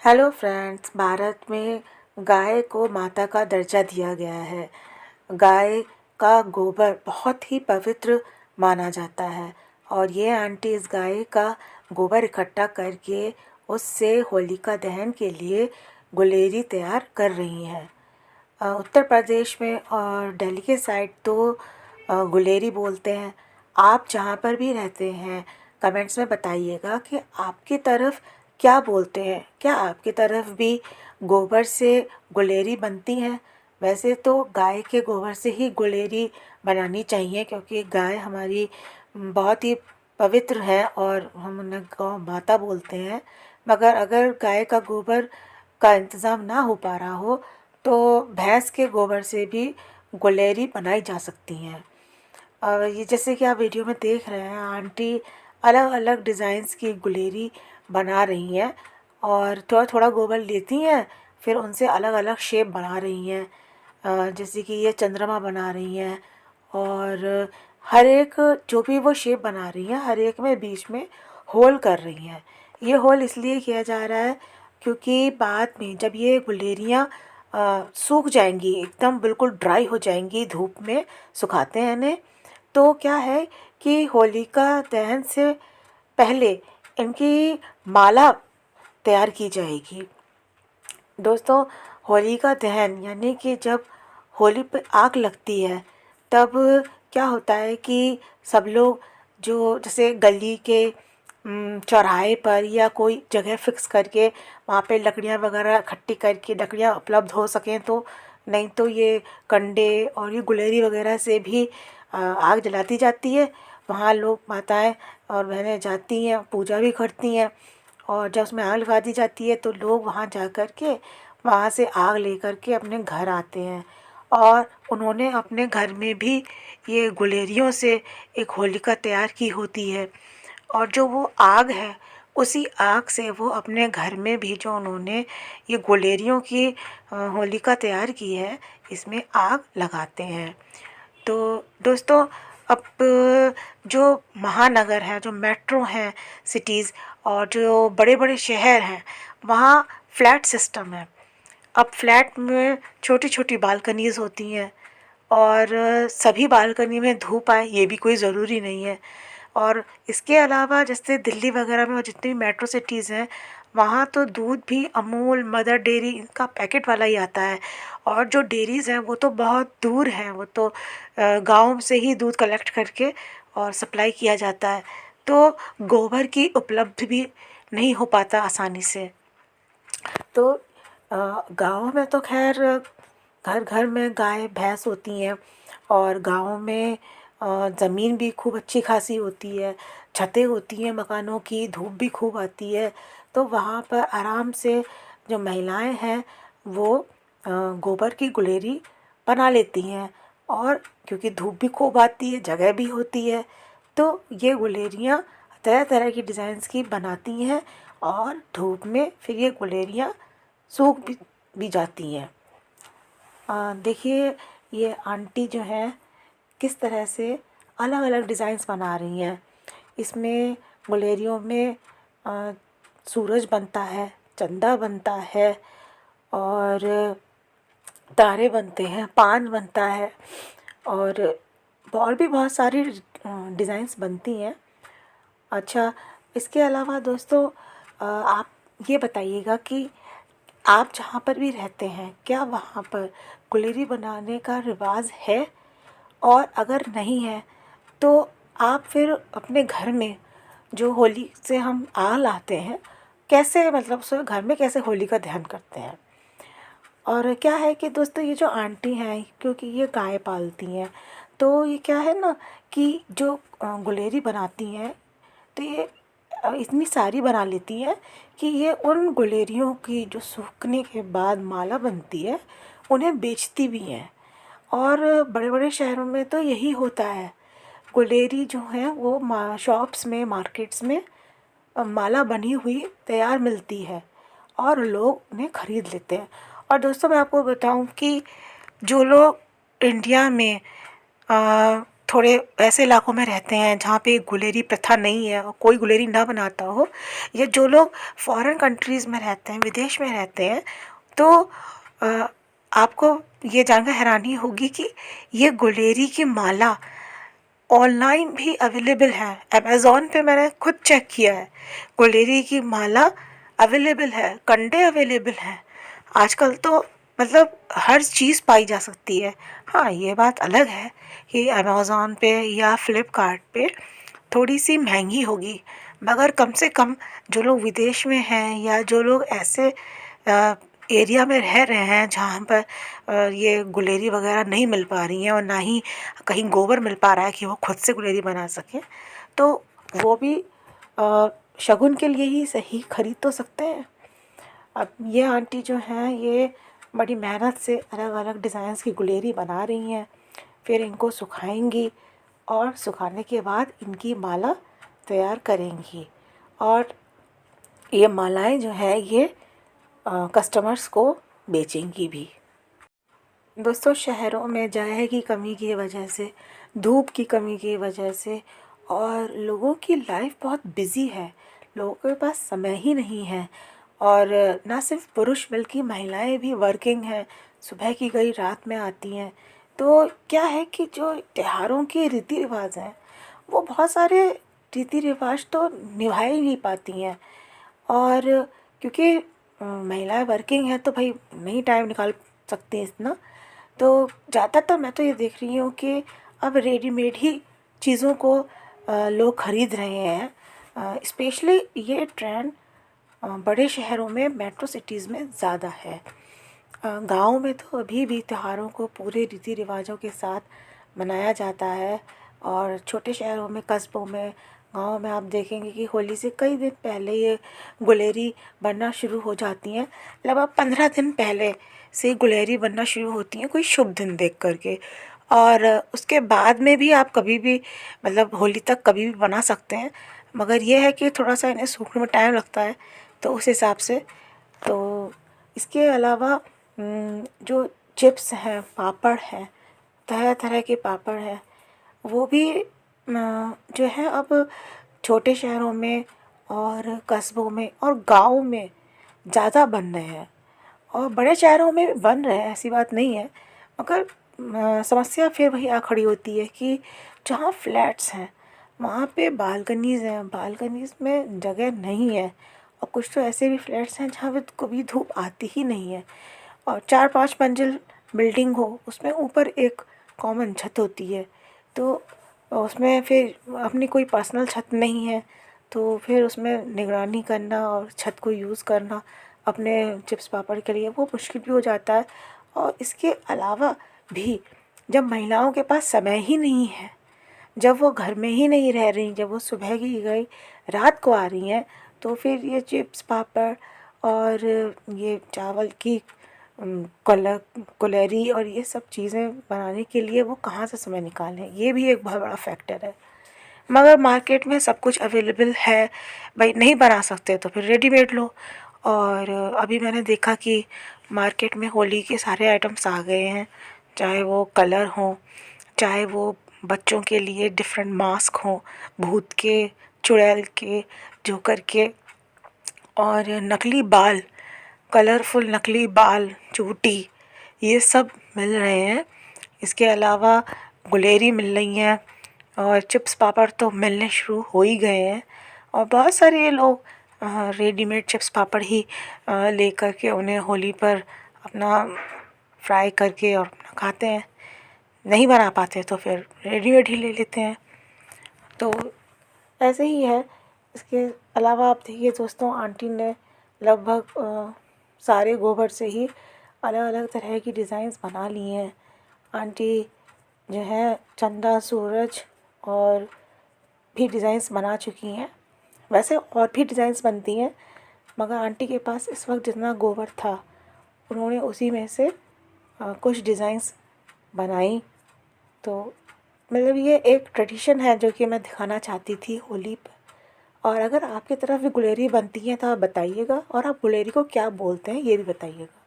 Hello friends, Bharat में गाय को माता का दर्जा दिया गया है। गाय का गोबर बहुत ही पवित्र माना जाता है और ये आंटी इस गाय का गोबर इकट्ठा करके उससे होलिका दहन के लिए गुलेरी तैयार कर रही हैं। उत्तर प्रदेश में और दिल्ली के साइड तो गुलेरी बोलते हैं। आप जहाँ पर भी रहते हैं कमेंट्स में बताइएगा कि आपकी तरफ क्या बोलते हैं। क्या आपकी तरफ भी गोबर से गुलेरी बनती हैं? वैसे तो गाय के गोबर से ही गुलेरी बनानी चाहिए क्योंकि गाय हमारी बहुत ही पवित्र है और हम उन्हें गौ माता बोलते हैं। मगर अगर गाय का गोबर का इंतज़ाम ना हो पा रहा हो तो भैंस के गोबर से भी गुलेरी बनाई जा सकती हैं। और ये जैसे कि आप वीडियो में देख रहे हैं, आंटी अलग अलग डिज़ाइंस की गुलेरी बना रही हैं और थोड़ा थोड़ा गोबर लेती हैं, फिर उनसे अलग अलग शेप बना रही हैं। जैसे कि ये चंद्रमा बना रही हैं और हर एक जो भी वो शेप बना रही हैं हर एक में बीच में होल कर रही हैं। ये होल इसलिए किया जा रहा है क्योंकि बाद में जब ये गुलेरियाँ सूख जाएंगी, एकदम बिल्कुल ड्राई हो जाएंगी, धूप में सुखाते हैं इन्हें, तो क्या है कि होलिका दहन से पहले इनकी माला तैयार की जाएगी। दोस्तों, होलिका दहन यानी कि जब होली पे आग लगती है तब क्या होता है कि सब लोग जो जैसे गली के चौराहे पर या कोई जगह फिक्स करके वहाँ पे लकड़ियाँ वगैरह इकट्ठी करके लकड़ियाँ उपलब्ध हो सकें तो, नहीं तो ये कंडे और ये गुलेरी वगैरह से भी आग जलाती जाती है। वहाँ लोग माताएं और बहनें जाती हैं, पूजा भी करती हैं और जब उसमें आग लगा दी जाती है तो लोग वहाँ जा कर के वहाँ से आग लेकर के अपने घर आते हैं और उन्होंने अपने घर में भी ये गुलेरियों से एक होलिका तैयार की होती है और जो वो आग है उसी आग से वो अपने घर में भी जो उन्होंने ये गुलेरियों की होलिका तैयार की है इसमें आग लगाते हैं। तो दोस्तों, अब जो महानगर है, जो मेट्रो हैं सिटीज़ और जो बड़े बड़े शहर हैं वहाँ फ्लैट सिस्टम है। अब फ्लैट में छोटी छोटी बालकनीज़ होती हैं और सभी बालकनी में धूप आए ये भी कोई ज़रूरी नहीं है। और इसके अलावा जैसे दिल्ली वगैरह में और जितनी भी मेट्रो सिटीज़ हैं वहाँ तो दूध भी अमूल, मदर डेयरी इनका पैकेट वाला ही आता है और जो डेयरीज़ हैं वो तो बहुत दूर हैं, वो तो गांव से ही दूध कलेक्ट करके और सप्लाई किया जाता है। तो गोबर की उपलब्ध भी नहीं हो पाता आसानी से। तो गाँव में तो खैर घर घर में गाय भैंस होती हैं और गाँव में ज़मीन भी खूब अच्छी खासी होती है, छतें होती हैं मकानों की, धूप भी खूब आती है। तो वहाँ पर आराम से जो महिलाएं हैं वो गोबर की गुलेरी बना लेती हैं और क्योंकि धूप भी खूब आती है, जगह भी होती है, तो ये गुलेरियाँ तरह तरह की डिज़ाइंस की बनाती हैं और धूप में फिर ये गुलेरियाँ सूख भी जाती हैं। देखिए ये आंटी जो हैं किस तरह से अलग अलग डिज़ाइंस बना रही हैं। इसमें गुलेरियों में सूरज बनता है, चंदा बनता है और तारे बनते हैं, पान बनता है और भी बहुत सारी डिज़ाइंस बनती हैं। अच्छा, इसके अलावा दोस्तों आप ये बताइएगा कि आप जहाँ पर भी रहते हैं क्या वहाँ पर गुलेरी बनाने का रिवाज है? और अगर नहीं है तो आप फिर अपने घर में जो होली से हम आग लाते हैं कैसे, मतलब उस घर में कैसे होली का दहन करते हैं? और क्या है कि दोस्तों ये जो आंटी हैं क्योंकि ये गाय पालती हैं तो ये क्या है ना कि जो गुलेरी बनाती हैं तो ये इतनी सारी बना लेती हैं कि ये उन गुलेरियों की जो सूखने के बाद माला बनती है उन्हें बेचती भी हैं। और बड़े बड़े शहरों में तो यही होता है, गुलेरी जो है वो शॉप्स में, मार्केट्स में माला बनी हुई तैयार मिलती है और लोग उन्हें ख़रीद लेते हैं। और दोस्तों मैं आपको बताऊं कि जो लोग इंडिया में थोड़े ऐसे इलाकों में रहते हैं जहाँ पे गुलेरी प्रथा नहीं है और कोई गुलेरी ना बनाता हो, या जो लोग फॉरेन कंट्रीज़ में रहते हैं, विदेश में रहते हैं, तो अ, आपको ये जानकर हैरानी होगी कि ये गुलेरी की माला ऑनलाइन भी अवेलेबल है। अमेज़न पे मैंने खुद चेक किया है, गुलेरी की माला अवेलेबल है, कंडे अवेलेबल हैं। आजकल तो मतलब हर चीज़ पाई जा सकती है। हाँ, ये बात अलग है कि अमेज़न पे या फ्लिपकार्ट पे थोड़ी सी महंगी होगी, मगर कम से कम जो लोग विदेश में हैं या जो लोग ऐसे एरिया में रह रहे हैं जहाँ पर ये गुलेरी वगैरह नहीं मिल पा रही हैं और ना ही कहीं गोबर मिल पा रहा है कि वो खुद से गुलेरी बना सकें, तो वो भी शगुन के लिए ही सही खरीद तो सकते हैं। अब ये आंटी जो हैं ये बड़ी मेहनत से अलग अलग डिज़ाइंस की गुलेरी बना रही हैं, फिर इनको सुखाएंगी और सुखाने के बाद इनकी माला तैयार करेंगी, और ये मालाएं जो है ये कस्टमर्स को बेचेंगी भी। दोस्तों, शहरों में जगह की कमी की वजह से, धूप की कमी की वजह से, और लोगों की लाइफ बहुत बिज़ी है, लोगों के पास समय ही नहीं है, और ना सिर्फ पुरुष बल्कि महिलाएं भी वर्किंग हैं, सुबह की गई रात में आती हैं। तो क्या है कि जो त्योहारों के रीति रिवाज हैं वो बहुत सारे रीति रिवाज तो निभा ही नहीं पाती हैं, और क्योंकि महिलाएं वर्किंग हैं तो भाई नहीं टाइम निकाल सकती हैं इतना, तो ज़्यादातर मैं तो ये देख रही हूँ कि अब रेडीमेड ही चीज़ों को लोग ख़रीद रहे हैं। स्पेशली ये ट्रेंड बड़े शहरों में, मेट्रो सिटीज़ में ज़्यादा है। गाँव में तो अभी भी त्योहारों को पूरे रीति रिवाजों के साथ मनाया जाता है, और छोटे शहरों में, कस्बों में, गाँव में आप देखेंगे कि होली से कई दिन पहले ये गुलेरी बनना शुरू हो जाती हैं। लगभग 15 दिन पहले से गुलेरी बनना शुरू होती हैं, कोई शुभ दिन देख करके, और उसके बाद में भी आप कभी भी, मतलब होली तक कभी भी बना सकते हैं, मगर ये है कि थोड़ा सा इन्हें सूखने में टाइम लगता है, तो उस हिसाब से। तो इसके अलावा जो चिप्स हैं, पापड़ हैं, तरह तरह के पापड़ हैं, वो भी जो है अब छोटे शहरों में और कस्बों में और गाँव में ज़्यादा बन रहे हैं, और बड़े शहरों में भी बन रहे हैं, ऐसी बात नहीं है, मगर समस्या फिर वही आ खड़ी होती है कि जहाँ फ्लैट्स हैं वहाँ पे बालकनीज़ हैं, बालकनीज़ में जगह नहीं है, और कुछ तो ऐसे भी फ्लैट्स हैं जहाँ पे कभी धूप आती ही नहीं है, और 4-5 मंजिल बिल्डिंग हो, उसमें ऊपर एक कॉमन छत होती है, तो उसमें फिर अपनी कोई पर्सनल छत नहीं है, तो फिर उसमें निगरानी करना और छत को यूज़ करना अपने चिप्स पापड़ के लिए वो मुश्किल भी हो जाता है। और इसके अलावा भी जब महिलाओं के पास समय ही नहीं है, जब वो घर में ही नहीं रह रही, जब वो सुबह की गई रात को आ रही हैं, तो फिर ये चिप्स पापड़ और ये चावल की कुलेहरी और ये सब चीज़ें बनाने के लिए वो कहाँ से समय निकालें, ये भी एक बहुत बड़ा फैक्टर है। मगर मार्केट में सब कुछ अवेलेबल है, भाई नहीं बना सकते तो फिर रेडीमेड लो। और अभी मैंने देखा कि मार्केट में होली के सारे आइटम्स आ गए हैं, चाहे वो कलर हों, चाहे वो बच्चों के लिए डिफरेंट मास्क हों, भूत के, चुड़ैल के, जोकर के, और नकली बाल, कलरफुल नकली बाल, चूटी, ये सब मिल रहे हैं। इसके अलावा गुलेरी मिल रही हैं, और चिप्स पापड़ तो मिलने शुरू हो ही गए हैं, और बहुत सारे लोग रेडीमेड चिप्स पापड़ ही ले कर के उन्हें होली पर अपना फ्राई करके और अपना खाते हैं। नहीं बना पाते तो फिर रेडीमेड ही ले लेते हैं। तो ऐसे ही है। इसके अलावा आप देखिए दोस्तों, आंटी ने लगभग सारे गोबर से ही अलग अलग तरह की डिज़ाइंस बना ली हैं। आंटी जो है चंदा, सूरज और भी डिज़ाइंस बना चुकी हैं। वैसे और भी डिज़ाइंस बनती हैं, मगर आंटी के पास इस वक्त जितना गोबर था उन्होंने उसी में से कुछ डिज़ाइंस बनाई। तो मतलब ये एक ट्रेडिशन है जो कि मैं दिखाना चाहती थी होली पर। और अगर आपकी तरफ भी गुलेरी बनती है तो आप बताइएगा, और आप गुलेरी को क्या बोलते हैं ये भी बताइएगा।